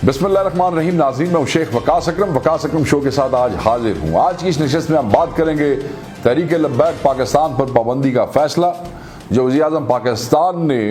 बिस्मिल्लाहिर्रहमानिर्रहीम। नाज़रीन, मैं शेख वकास अकरम शो के साथ आज हाजिर हूँ। आज की इस नशिस्त में हम बात करेंगे तहरीक लब्बैक पाकिस्तान पर पाबंदी का फैसला जो वज़ीर आज़म पाकिस्तान ने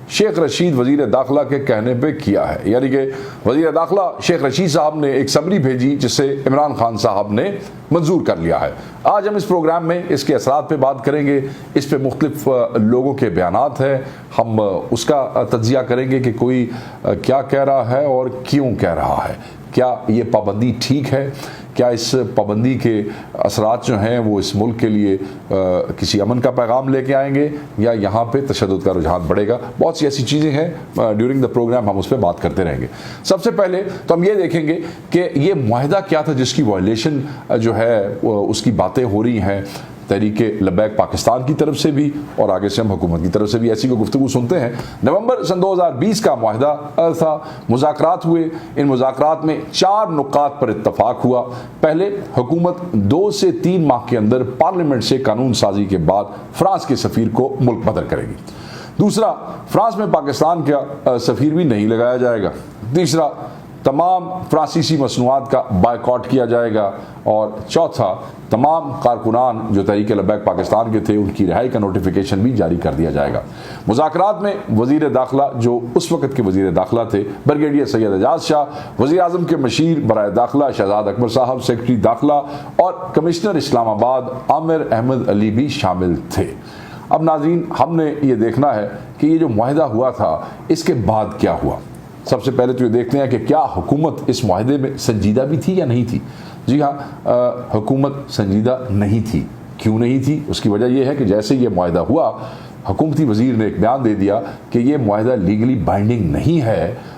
शेख रशीद वज़ीर दाखिला के कहने पे किया है। यानी कि वज़ीर दाखिला शेख रशीद साहब ने एक समरी भेजी जिसे इमरान खान साहब ने मंजूर कर लिया है। आज हम इस प्रोग्राम में इसके असरात पे बात करेंगे। इस पे मुख्तलिफ लोगों के बयानात हैं, हम उसका तज्जिया करेंगे कि कोई क्या कह रहा है और क्यों कह रहा है। क्या ये पाबंदी ठीक है? क्या इस पाबंदी के असरात जो हैं वो इस मुल्क के लिए किसी अमन का पैगाम लेके आएंगे या यहाँ पे तशद्दुद का रुझान बढ़ेगा? बहुत सी ऐसी चीज़ें हैं, ड्यूरिंग द प्रोग्राम हम उस पर बात करते रहेंगे। सबसे पहले तो हम ये देखेंगे कि ये मुआहिदा क्या था जिसकी वायलेशन जो है उसकी बातें हो रही हैं तहरीक लब्बैक पाकिस्तान की तरफ से भी और आगे से हम हुकूमत की तरफ से भी ऐसी कोई गुफ्तगू सुनते हैं। नवंबर सन 2020 का मुआहिदा था, मुज़ाकरात हुए। इन मुज़ाकरात में 4 नुकात पर इत्तफाक हुआ। पहले, हुकूमत 2 से 3 माह के अंदर पार्लियामेंट से कानून साजी के बाद फ्रांस के सफ़ीर को मुल्क बदर करेगी। दूसरा, फ्रांस में पाकिस्तान का सफ़ीर भी नहीं लगाया जाएगा। तीसरा, तमाम फ्रांसीसी मसनूआत का बायकॉट किया जाएगा। और चौथा, तमाम कारकुनान जो तहरीक लब्बैक पाकिस्तान के थे उनकी रिहाई का नोटिफिकेशन भी जारी कर दिया जाएगा। मुज़ाकरात में वज़ीर दाखिला जो उस वक़्त के वज़ीर दाखिला थे ब्रिगेडियर सैयद एजाज शाह, वज़ीर आज़म के मशीर बराए दाखिला शहजाद अकबर साहब, सेक्रेटरी दाखिला और कमिश्नर इस्लामाबाद आमिर अहमद अली भी शामिल थे। अब नाज़रीन, हमने ये देखना है कि ये जो मुआहिदा हुआ था इसके बाद क्या हुआ। सबसे पहले तो ये देखते हैं कि क्या हुकूमत इस मुआहिदे में संजीदा भी थी या नहीं थी। जी हाँ, हुकूमत संजीदा नहीं थी। क्यों नहीं थी? उसकी वजह यह है कि जैसे ये मुआहिदा हुआ, हुकूमती वज़ीर ने एक बयान दे दिया कि ये मुआहिदा लीगली बाइंडिंग नहीं है,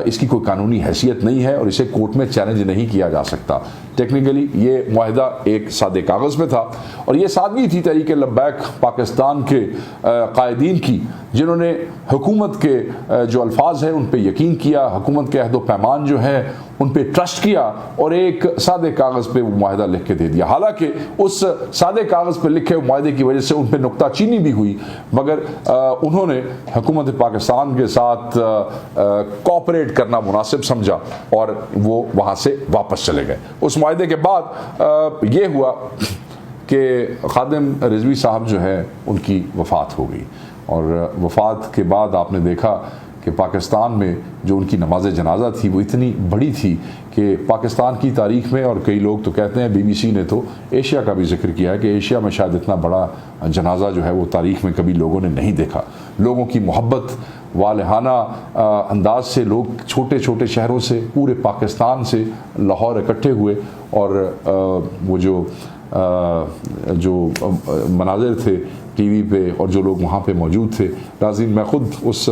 इसकी कोई कानूनी हैसियत नहीं है और इसे कोर्ट में चैलेंज नहीं किया जा सकता। टेक्निकली ये मुआहिदा एक सादे कागज़ में था और ये सादगी थी तहरीक लब्बैक पाकिस्तान के कायदीन की, जिन्होंने हुकूमत के जो अल्फाज हैं उन पर यकीन किया, हुकूमत के अहद व पैमान जो हैं उन पर ट्रस्ट किया और एक सादे कागज़ पे वो मुआहिदा लिख के दे दिया। हालांकि उस सादे कागज़ पे लिखे हुए मुआहिदे की वजह से उन पर नुक्ताचीनी भी हुई, मगर उन्होंने हुकूमत पाकिस्तान के साथ कोऑपरेट करना मुनासिब समझा और वो वहाँ से वापस चले गए। उस मुआहिदे के बाद ये हुआ कि खादिम रिजवी साहब जो है उनकी वफ़ात हो गई और वफ़ात के बाद आपने देखा कि पाकिस्तान में जो उनकी नमाज जनाजा थी वो इतनी बड़ी थी कि पाकिस्तान की तारीख़ में, और कई लोग तो कहते हैं BBC ने तो एशिया का भी जिक्र किया है कि एशिया में शायद इतना बड़ा जनाजा जो है वो तारीख़ में कभी लोगों ने नहीं देखा। लोगों की मोहब्बत वालहाना अंदाज से लोग छोटे छोटे शहरों से, पूरे पाकिस्तान से लाहौर इकट्ठे हुए और वो जो मनाज़िर थे TV पे और जो लोग वहाँ पे मौजूद थे, नाज़रीन मैं ख़ुद उस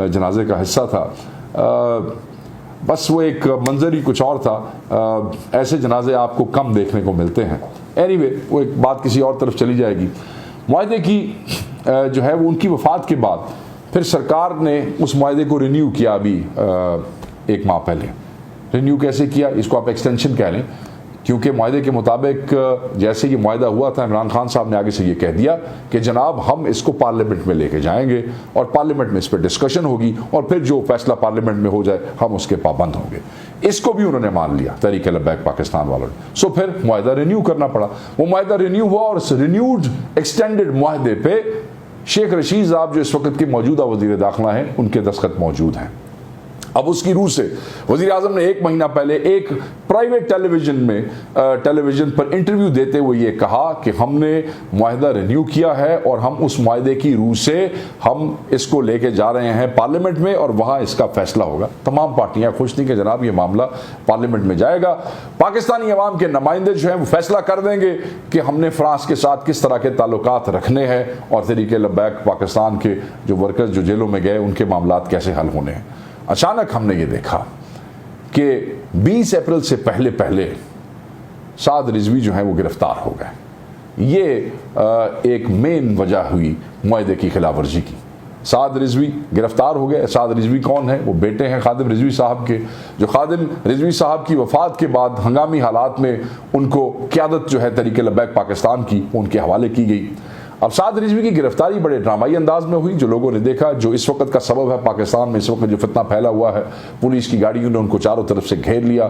जनाजे का हिस्सा था। बस वो एक मंजर ही कुछ और था। ऐसे जनाजे आपको कम देखने को मिलते हैं। एनीवे, वो एक बात किसी और तरफ चली जाएगी। मुआहिदे की जो है वो उनकी वफ़ात के बाद फिर सरकार ने उस मुआहिदे को रिन्यू किया। अभी 1 माह पहले रिन्यू कैसे किया, इसको आप एक्सटेंशन कह लें, क्योंकि मुआहिदे के मुताबिक जैसे ये मुआहिदा हुआ था, इमरान खान साहब ने आगे से ये कह दिया कि जनाब हम इसको पार्लियामेंट में लेके जाएंगे और पार्लियामेंट में इस पर डिस्कशन होगी और फिर जो फैसला पार्लियामेंट में हो जाए हम उसके पाबंद होंगे। इसको भी उन्होंने मान लिया तहरीक लब्बैक पाकिस्तान वालों ने। सो फिर मुआहिदा रिन्यू करना पड़ा। वो मुआहिदा रिन्यू हुआ और इस रिन्यूड एक्सटेंडेड मुआहिदे पे शेख रशीद साहब जो इस वक्त के मौजूदा वज़ीर दाखिला हैं उनके दस्तखत मौजूद हैं। अब उसकी रूह से वज़ीर आज़म ने 1 महीना पहले एक प्राइवेट टेलीविज़न पर इंटरव्यू देते हुए ये कहा कि हमने मुआहिदा रिन्यू किया है और हम उस मुआहिदे की रूह से हम इसको लेके जा रहे हैं पार्लियामेंट में और वहाँ इसका फैसला होगा। तमाम पार्टियाँ खुश थी कि जनाब ये मामला पार्लियामेंट में जाएगा, पाकिस्तानी अवाम के नुमाइंदे जो हैं वो फैसला कर देंगे कि हमने फ्रांस के साथ किस तरह के ताल्लुकात रखने हैं और तहरीक लब्बैक पाकिस्तान के जो वर्कर्स जो जेलों में गए उनके मामलात कैसे हल होने हैं। अचानक हमने ये देखा कि 20 अप्रैल से पहले साद रिजवी जो है वो गिरफ्तार हो गए। ये एक मेन वजह हुई मुआहिदे की खिलाफ वर्जी की। साद रिजवी गिरफ्तार हो गए। साद रिजवी कौन है? वो बेटे हैं खादिम रिजवी साहब के, जो खादिम रिजवी साहब की वफ़ात के बाद हंगामी हालात में उनको क़यादत जो है तहरीक लब्बैक पाकिस्तान की उनके हवाले की गई। अब साद रिजवी की गिरफ्तारी बड़े ड्रामाई अंदाज में हुई, जो लोगों ने देखा, जो इस वक्त का सबब है पाकिस्तान में इस वक्त जो फितना फैला हुआ है। पुलिस की गाड़ियों ने उनको चारों तरफ से घेर लिया,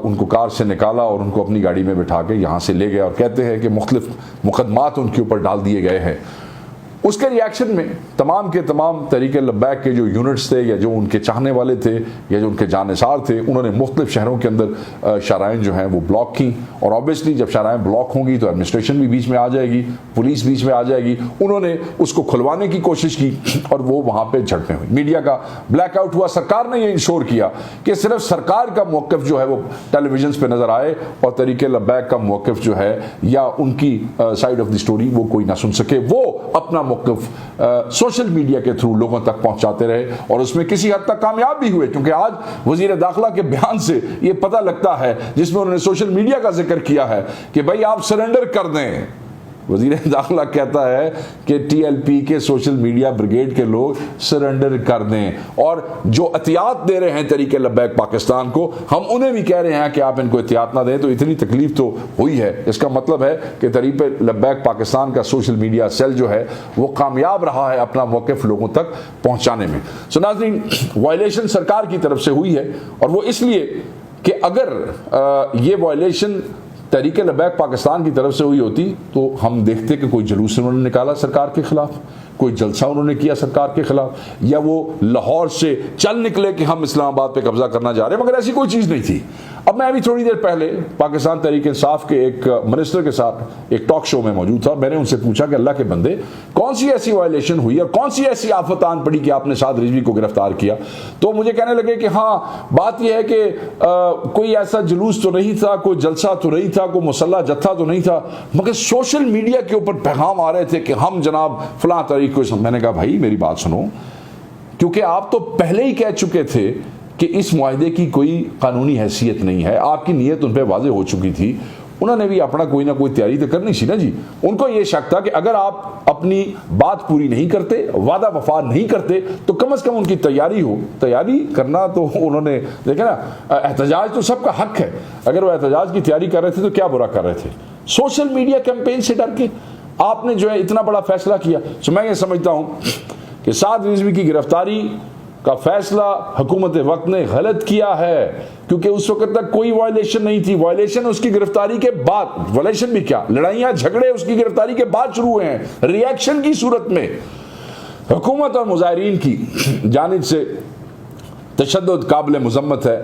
उनको कार से निकाला और उनको अपनी गाड़ी में बिठा के यहाँ से ले गया और कहते हैं कि मुख्तलिफ मुकदमात उनके ऊपर डाल दिए गए हैं। उसके रिएक्शन में तमाम के तमाम तहरीक लब्बैक के जो यूनिट्स थे या जो उनके चाहने वाले थे या जो उनके जानिसार थे, उन्होंने मुख्तलिफ शहरों के अंदर शाराएँ जो हैं वो ब्लॉक की। और ऑब्वियसली जब शाराएँ ब्लॉक होंगी तो एडमिनिस्ट्रेशन भी बीच में आ जाएगी, पुलिस बीच में आ जाएगी। उन्होंने उसको खुलवाने की कोशिश की और वो वहाँ पर झड़पें हुई। मीडिया का ब्लैकआउट हुआ। सरकार ने ये इंश्योर किया कि सिर्फ सरकार का मौक़िफ़ जो है वो टेलीविजन पे नज़र आए और तहरीक लब्बैक का मौक़िफ़ जो है या उनकी साइड ऑफ द स्टोरी वो कोई ना सुन सके। वो अपना सोशल मीडिया के थ्रू लोगों तक पहुंचाते रहे और उसमें किसी हद तक कामयाब भी हुए, क्योंकि आज वजीर दाखिला के बयान से ये पता लगता है, जिसमें उन्होंने सोशल मीडिया का जिक्र किया है कि भाई आप सरेंडर कर दें। वजीर दाखिला कहता है कि टीएलपी के सोशल मीडिया ब्रिगेड के लोग सरेंडर कर दें और जो एहतियात दे रहे हैं तहरीक लब्बैक पाकिस्तान को, हम उन्हें भी कह रहे हैं कि आप इनको एहतियात ना दें। तो इतनी तकलीफ तो हुई है। इसका मतलब है कि तहरीक लब्बैक पाकिस्तान का सोशल मीडिया सेल जो है वो कामयाब रहा है अपना मौक़िफ़ लोगों तक पहुँचाने में। सो नाज़रीन, वायलेशन सरकार की तरफ से हुई है और वो इसलिए कि अगर ये वायलेशन तहरीक लब्बैक पाकिस्तान की तरफ से हुई होती तो हम देखते कि कोई जुलूस उन्होंने निकाला सरकार के खिलाफ, कोई जलसा उन्होंने किया सरकार के खिलाफ, या वो लाहौर से चल निकले कि हम इस्लामाबाद पे कब्जा करना जा रहे हैं, मगर ऐसी कोई चीज़ नहीं थी। अब मैं अभी थोड़ी देर पहले पाकिस्तान तहरीक इंसाफ के एक मिनिस्टर के साथ एक टॉक शो में मौजूद था। मैंने उनसे पूछा कि अल्लाह के बंदे, कौन सी ऐसी वायलेशन हुई और कौन सी ऐसी आफत आन पड़ी कि आपने साद रिजवी को गिरफ्तार किया? तो मुझे कहने लगे कि हाँ, बात यह है कि कोई ऐसा जुलूस तो नहीं था, कोई जलसा तो नहीं था, कोई मुसल्ला जत्था तो नहीं था, मगर सोशल मीडिया के ऊपर पैगाम आ रहे थे कि हम जनाब फलां तरीक को। मैंने कहा भाई मेरी बात सुनो, क्योंकि आप तो पहले ही कह चुके थे कि इस मुआहदे की कोई कानूनी हैसियत नहीं है, आपकी नीयत उन पर वाज़ेह हो चुकी थी। उन्होंने भी अपना कोई ना कोई तैयारी तो करनी थी ना जी। उनको ये शक था कि अगर आप अपनी बात पूरी नहीं करते, वादा वफा नहीं करते, तो कम से कम उनकी तैयारी हो। तैयारी करना तो उन्होंने देखा ना, एहतजाज तो सबका हक है। अगर वो एहतजाज की तैयारी कर रहे थे तो क्या बुरा कर रहे थे? सोशल मीडिया कैंपेन से डर के आपने जो है इतना बड़ा फैसला किया। तो मैं ये समझता हूँ कि साद रिजवी की गिरफ्तारी का फैसला हुकूमत वक्त ने गलत किया है, क्योंकि उस वक्त तक कोई वायलेशन नहीं थी। वायलेशन उसकी गिरफ्तारी के बाद, वायलेशन भी क्या, लड़ाइयाँ झगड़े उसकी गिरफ्तारी के बाद शुरू हुए हैं। रिएक्शन की सूरत में हुकूमत और मुजाहिरीन की जानिब से तशद्दुद काबिल मुज़म्मत है,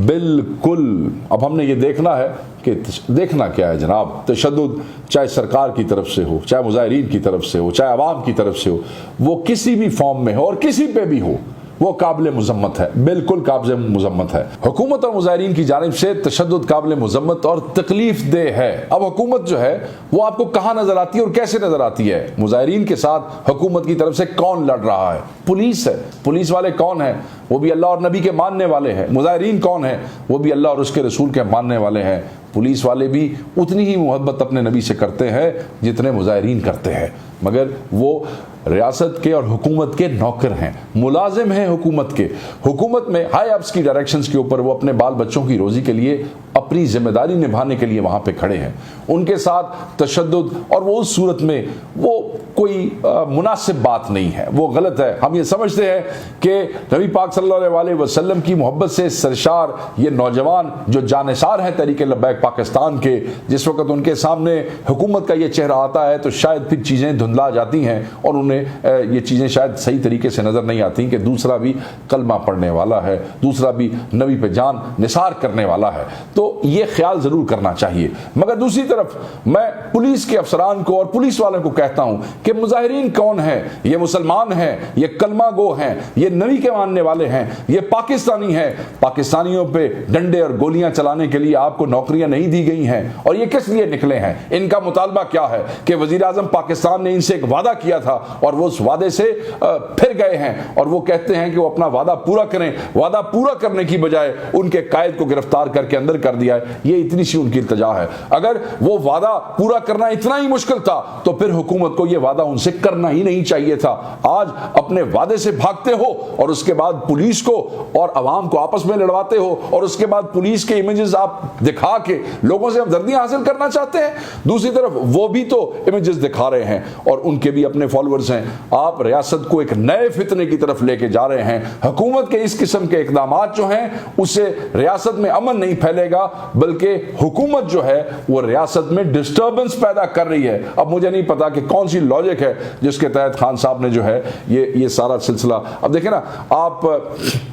बिल्कुल। अब हमने ये देखना है कि देखना क्या है जनाब, तशद्दुद चाहे सरकार की तरफ से हो, चाहे मुजाहिरीन की तरफ से हो, चाहे अवाम की तरफ से हो, वो किसी भी फॉर्म में हो और किसी पे भी हो, वो काबिल मुज़म्मत है, बिल्कुल काबिल मुज़म्मत है। हुकूमत और मुजाहिरीन की जानिब से तशद्दुद काबिल मुज़म्मत और तकलीफ दे है। अब हुकूमत जो है वो आपको कहाँ नजर आती है और कैसे नजर आती है? मुजाहिरीन के साथ हुकूमत की तरफ से कौन लड़ रहा है? पुलिस है। पुलिस वाले कौन है? वो भी अल्लाह और नबी के मानने वाले हैं। मुजाहिरीन कौन है? वो भी अल्लाह और उसके रसूल के मानने वाले हैं। पुलिस वाले भी उतनी ही मोहब्बत अपने नबी से करते हैं जितने मुजाहिरीन करते हैं, मगर वो रियासत के और हुकूमत के नौकर हैं, मुलाजिम हैं हुकूमत के। हुकूमत में हाई अप्स की डायरेक्शंस के ऊपर वो अपने बाल बच्चों की रोज़ी के लिए अपनी जिम्मेदारी निभाने के लिए वहाँ पे खड़े हैं। उनके साथ तशद्दुद और वो उस सूरत में वो कोई मुनासिब बात नहीं है, वो गलत है। हम ये समझते हैं कि नबी पाक सल्लल्लाहु अलैहि वसल्लम की मोहब्बत से सरशार ये नौजवान जो जानिसार हैं तहरीक लब्बैक पाकिस्तान के, जिस वक्त उनके सामने हुकूमत का ये चेहरा आता है तो शायद फिर चीज़ें धुंधला जाती हैं और उन्हें ये चीज़ें शायद सही तरीके से नज़र नहीं आती कि दूसरा भी कलमा पढ़ने वाला है, दूसरा भी नबी पे जान निसार करने वाला है। तो ये ख्याल ज़रूर करना चाहिए। मगर दूसरी तरफ मैं पुलिस के अफसरान को और पुलिस वालों को कहता हूँ कि मुजाहिरीन कौन है? ये मुसलमान हैं, ये कलमा गो हैं, ये नबी के मानने वाले हैं, ये पाकिस्तानी हैं। पाकिस्तानियों पे डंडे और गोलियां चलाने के लिए आपको नौकरियां नहीं दी गई हैं, और ये किस लिए निकले हैं? इनका मुतालबा क्या है कि वज़ीर आज़म पाकिस्तान ने इनसे एक वादा किया था और वो उस वादे से फिर गए हैं और वो कहते हैं कि वो अपना वादा पूरा करें। वादा पूरा करने की बजाय उनके कायद को गिरफ्तार करके अंदर कर दिया है। ये इतनी सी उनकी इल्तिजा है। अगर वो वादा पूरा करना इतना ही मुश्किल था तो फिर हुकूमत को ये वादा वादा उनसे करना ही नहीं चाहिए था। आज अपने वादे से भागते हो और उसके बाद पुलिस को और आवाम को आपस में लड़वाते हो और उसके बाद पुलिस के इमेजेस आप दिखा के लोगों से हमदर्दियां हासिल करना चाहते हैं। दूसरी तरफ वो भी तो इमेजेस दिखा रहे हैं और उनके भी अपने फॉलोअर्स हैं। आप रियासत को एक नए फितने की तरफ लेके जा रहे हैं। हुकूमत के इस किस्म के इकदामात जो हैं उससे रियासत में अमन नहीं फैलेगा, बल्कि हुकूमत जो है वो रियासत में डिस्टर्बेंस पैदा कर रही है। अब मुझे नहीं पता कि कौन सी लॉजिक है जिसके तहत खान साहब ने जो है ये सारा सिलसिला। अब देखें ना, आप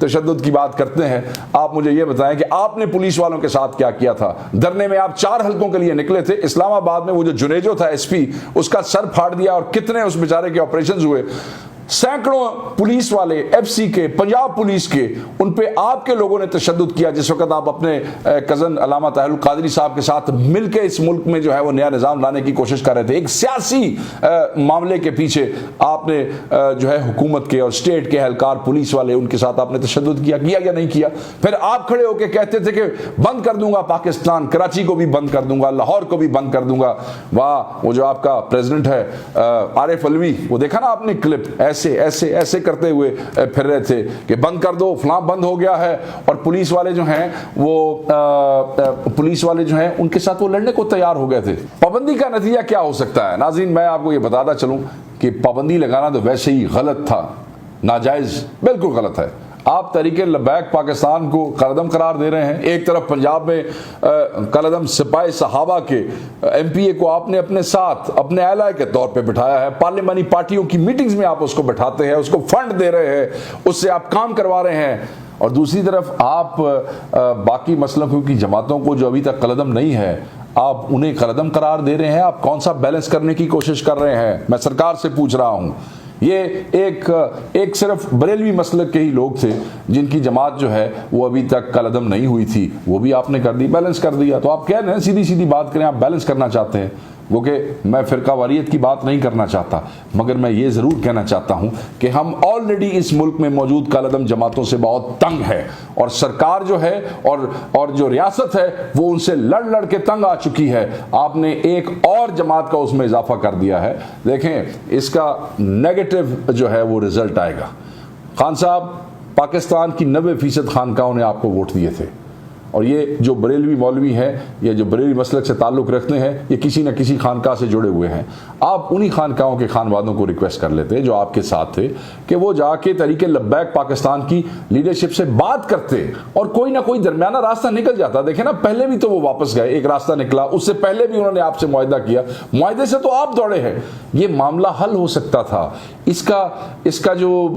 तशद्दुद की बात करते हैं, आप मुझे ये बताएं कि आपने पुलिस वालों के साथ क्या किया था। धरने में आप 4 हल्कों के लिए निकले थे। इस्लामाबाद में वो जो जुनेजो था एसपी, उसका सर फाड़ दिया और कितने उस बेचारे के ऑपरेशंस हुए। सैकड़ों पुलिस वाले एफसी के, पंजाब पुलिस के, उन पे आपके लोगों ने तशद्दुद किया जिस वक्त आप अपने कज़न अल्लामा ताहिरुल कादरी साहब के साथ मिलकर इस मुल्क में जो है वो नया निज़ाम लाने की कोशिश कर रहे थे। एक सियासी मामले के पीछे आपने जो है हुकूमत के और स्टेट के एहलकार पुलिस वाले, उनके साथ आपने तशद्दुद किया या नहीं किया? फिर आप खड़े होकर कहते थे कि बंद कर दूंगा पाकिस्तान, कराची को भी बंद कर दूंगा, लाहौर को भी बंद कर दूंगा। वाह, वो जो आपका प्रेसिडेंट है आरिफ अलवी, वो देखा ना आपने क्लिप, ऐसे करते हुए फिर रहे थे कि बंद कर दो, फलां बंद हो गया है। और पुलिस वाले जो हैं उनके साथ वो लड़ने को तैयार हो गए थे। पाबंदी का नतीजा क्या हो सकता है? नाज़रीन, मैं आपको ये बताता चलूं कि पाबंदी लगाना तो वैसे ही गलत था, नाजायज, बिल्कुल गलत है। आप तहरीके लब्बैक पाकिस्तान को कलअदम करार दे रहे हैं। एक तरफ पंजाब में कलअदम सिपाही सहाबा के एमपीए को आपने अपने साथ अपने एलाय के तौर पे बिठाया है। पार्लियामानी पार्टियों की मीटिंग्स में आप उसको बैठाते हैं, उसको फंड दे रहे हैं, उससे आप काम करवा रहे हैं। और दूसरी तरफ आप बाकी मसलकों की जमातों को जो अभी तक कलअदम नहीं है, आप उन्हें कलअदम करार दे रहे हैं। आप कौन सा बैलेंस करने की कोशिश कर रहे हैं? मैं सरकार से पूछ रहा हूँ। ये एक सिर्फ बरेलवी मसलक के ही लोग थे जिनकी जमात जो है वो अभी तक कलअदम नहीं हुई थी, वो भी आपने कर दी, बैलेंस कर दिया। तो आप कह रहे हैं सीधी सीधी बात करें, आप बैलेंस करना चाहते हैं। वो कि मैं फ़िरका वारियत की बात नहीं करना चाहता, मगर मैं ये ज़रूर कहना चाहता हूँ कि हम ऑलरेडी इस मुल्क में मौजूद कलअदम जमातों से बहुत तंग है और सरकार जो है और जो रियासत है वो उनसे लड़ के तंग आ चुकी है। आपने एक और जमात का उसमें इजाफा कर दिया है। देखें, इसका नेगेटिव जो है वो रिजल्ट आएगा। खान साहब, पाकिस्तान की 90% खानकाहों ने आपको वोट दिए थे और ये जो बरेलवी मौलवी हैं या जो बरेलवी मसलक से ताल्लुक़ रखते हैं, ये किसी न किसी खानकाह से जुड़े हुए हैं। आप उन्हीं खानकाहों के खानवादों को रिक्वेस्ट कर लेते जो आपके साथ थे कि वो जाके तहरीके लब्बैक पाकिस्तान की लीडरशिप से बात करते और कोई ना कोई दरमियाना रास्ता निकल जाता। देखें ना, पहले भी तो वो वापस गए, एक रास्ता निकला, उससे पहले भी उन्होंने आपसे मुआहदा किया, मुआहदे से तो आप दौड़े हैं। ये मामला हल हो सकता था। इसका जो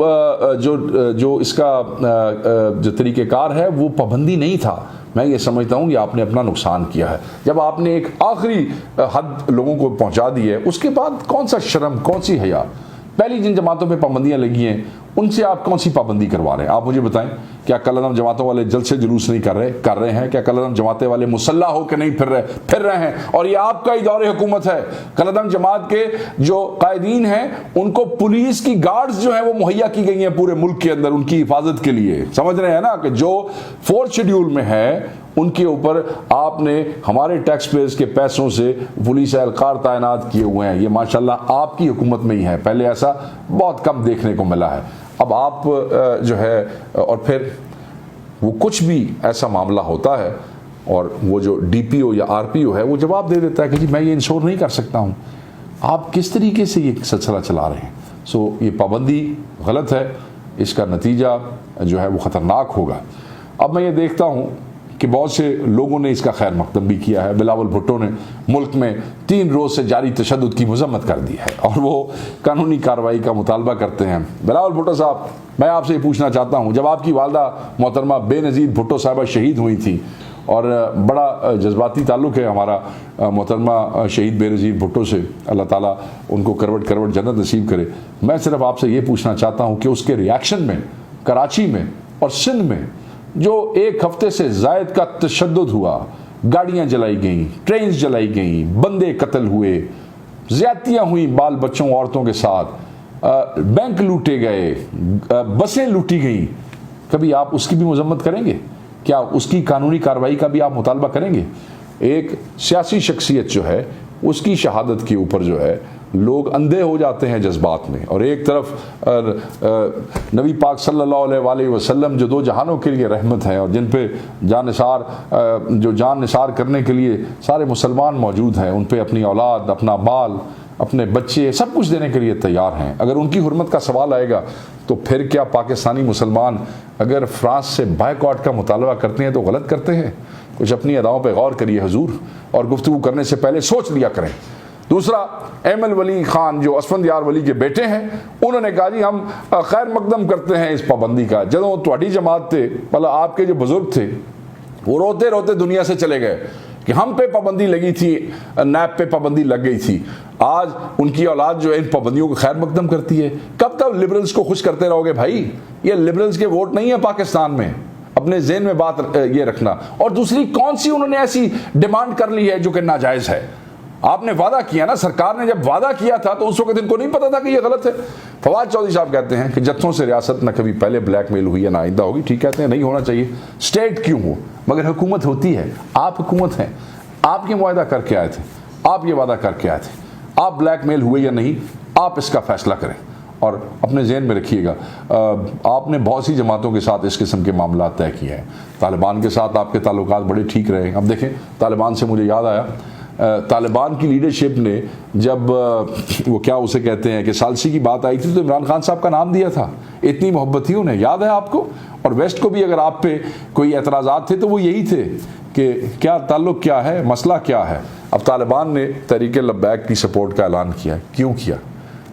तरीक़ेकार है वो पाबंदी नहीं था। मैं ये समझता हूँ कि आपने अपना नुकसान किया है। जब आपने एक आखिरी हद लोगों को पहुँचा दी है, उसके बाद कौन सा शर्म, कौन सी हया? पहली जिन जमातों पे पाबंदियां लगी हैं उनसे आप कौन सी पाबंदी करवा रहे हैं? आप मुझे बताएं। क्या कलअदम जमातों वाले जलसे जुलूस नहीं कर रहे हैं? क्या कलअदम जमाते वाले मुसल्ला होकर नहीं फिर रहे हैं? और ये आपका ही दौरे हुकूमत है। कलअदम जमात के जो कायदीन हैं उनको पुलिस की गार्ड्स जो है वो मुहैया की गई हैं पूरे मुल्क के अंदर उनकी हिफाजत के लिए। समझ रहे हैं ना कि जो 4th शेड्यूल में है उनके ऊपर आपने हमारे टैक्स पेयर्स के पैसों से पुलिस एहलकार तैनात किए हुए हैं। ये माशाल्लाह आपकी हुकूमत में ही है, पहले ऐसा बहुत कम देखने को मिला है। अब आप जो है, और फिर वो कुछ भी ऐसा मामला होता है और वो जो डीपीओ या आरपीओ है वो जवाब दे देता है कि जी मैं ये इंश्योर नहीं कर सकता हूँ। आप किस तरीके से ये सिलसिला चला रहे हैं? ये पाबंदी गलत है, इसका नतीजा जो है वो ख़तरनाक होगा। अब मैं ये देखता हूँ कि बहुत से लोगों ने इसका खैर मकदम भी किया है। बिलावल भुट्टो ने मुल्क में 3 रोज़ से जारी तशद्दुद की मजम्मत कर दी है और वो कानूनी कार्रवाई का मुतालबा करते हैं। बिलावल भुट्टो साहब, मैं आपसे ये पूछना चाहता हूँ, जब आपकी वालदा मोहतरमा बेनज़ीर भुट्टो साहिबा शहीद हुई थी और बड़ा जज्बाती ताल्लुक़ है हमारा मोहतरमा शहीद बेनज़ीर भुट्टो से, अल्लाह ताला उनको करवट जन्नत नसीब करे। मैं सिर्फ आपसे ये पूछना चाहता हूँ कि उसके रिएक्शन में कराची में और सिंध में जो 1 हफ्ते से ज़ायद का तशद्दुद हुआ, गाड़ियाँ जलाई गईं, ट्रेन जलाई गईं, बंदे कत्ल हुए, ज़्यादतियाँ हुई बाल बच्चों औरतों के साथ, बैंक लूटे गए, बसें लूटी गईं, कभी आप उसकी भी मजम्मत करेंगे? क्या उसकी कानूनी कार्रवाई का भी आप मुतालबा करेंगे? एक सियासी शख्सियत जो है उसकी शहादत के ऊपर जो है لوگ اندھے ہو جاتے ہیں جذبات میں، اور ایک طرف نبی پاک صلی اللہ علیہ وسلم جو دو جہانوں کے لیے رحمت ہیں، اور جن پہ جان نثار کرنے کے لیے سارے مسلمان موجود ہیں، ان پہ اپنی اولاد، اپنا مال، اپنے بچے سب کچھ دینے کے لیے تیار ہیں، اگر ان کی حرمت کا سوال آئے گا تو پھر کیا پاکستانی مسلمان اگر فرانس سے بائیکاٹ کا مطالبہ کرتے ہیں تو غلط کرتے ہیں؟ کچھ اپنی اداؤں پہ غور کریے حضور، اور گفتگو کرنے سے پہلے سوچ لیا کریں۔ دوسرا، احمد ولی خان جو اسفندیار ولی کے بیٹے ہیں، انہوں نے کہا جی ہم خیر مقدم کرتے ہیں اس پابندی کا۔ جدوں تہاڈی جماعت تھے، مطلب آپ کے جو بزرگ تھے، وہ روتے روتے دنیا سے چلے گئے کہ ہم پہ پابندی لگی تھی، نیب پہ پابندی لگ گئی تھی، آج ان کی اولاد جو ہے ان پابندیوں کو خیر مقدم کرتی ہے۔ کب تک لبرلز کو خوش کرتے رہو گے بھائی؟ یہ لبرلز کے ووٹ نہیں ہیں پاکستان میں، اپنے ذہن میں بات یہ رکھنا۔ اور دوسری، کون سی انہوں نے ایسی ڈیمانڈ کر لی ہے جو کہ ناجائز ہے؟ آپ نے وعدہ کیا نا، سرکار نے جب وعدہ کیا تھا تو اس وقت ان کو نہیں پتا تھا کہ یہ غلط ہے۔ فواد چودھری صاحب کہتے ہیں کہ جتھوں سے ریاست نہ کبھی پہلے بلیک میل ہوئی ہے نہ آئندہ ہوگی۔ ٹھیک کہتے ہیں، نہیں ہونا چاہیے، اسٹیٹ کیوں ہو، مگر حکومت ہوتی ہے، آپ حکومت ہیں، آپ یہ معاہدہ کر کے آئے تھے، آپ یہ وعدہ کر کے آئے تھے، آپ بلیک میل ہوئے یا نہیں، آپ اس کا فیصلہ کریں۔ اور اپنے ذہن میں رکھیے گا، آپ نے بہت سی جماعتوں کے ساتھ اس قسم کے معاملات طے کیے ہیں، طالبان کے ساتھ آپ کے تعلقات بڑے ٹھیک رہے ہیں۔ اب دیکھیں، طالبان سے مجھے یاد آیا، طالبان کی لیڈرشپ نے جب وہ کیا اسے کہتے ہیں کہ ثالثی کی بات آئی تھی تو عمران خان صاحب کا نام دیا تھا، اتنی محبت تھی انہیں، یاد ہے آپ کو؟ اور ویسٹ کو بھی اگر آپ پہ کوئی اعتراضات تھے تو وہ یہی تھے کہ کیا تعلق کیا ہے، مسئلہ کیا ہے۔ اب طالبان نے تحریک لبیک کی سپورٹ کا اعلان کیا ہے، کیوں کیا؟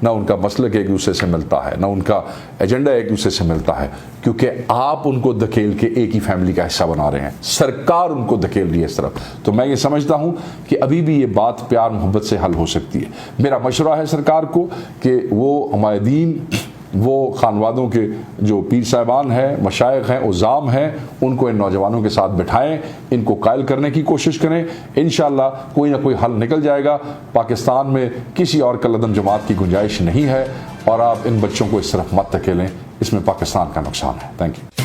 نہ ان کا مسلک ایک دوسرے سے ملتا ہے، نہ ان کا ایجنڈا ایک دوسرے سے ملتا ہے، کیونکہ آپ ان کو دھکیل کے ایک ہی فیملی کا حصہ بنا رہے ہیں، سرکار ان کو دھکیل رہی ہے اس طرف۔ تو میں یہ سمجھتا ہوں کہ ابھی بھی یہ بات پیار محبت سے حل ہو سکتی ہے۔ میرا مشورہ ہے سرکار کو کہ وہ ہمارے دین، وہ خانوادوں کے جو پیر صاحبان ہیں، مشائخ ہیں، عزام ہیں، ان کو ان نوجوانوں کے ساتھ بٹھائیں، ان کو قائل کرنے کی کوشش کریں، انشاءاللہ کوئی نہ کوئی حل نکل جائے گا۔ پاکستان میں کسی اور کالعدم جماعت کی گنجائش نہیں ہے، اور آپ ان بچوں کو اس طرف مت دھکیلیں، اس میں پاکستان کا نقصان ہے۔ Thank you.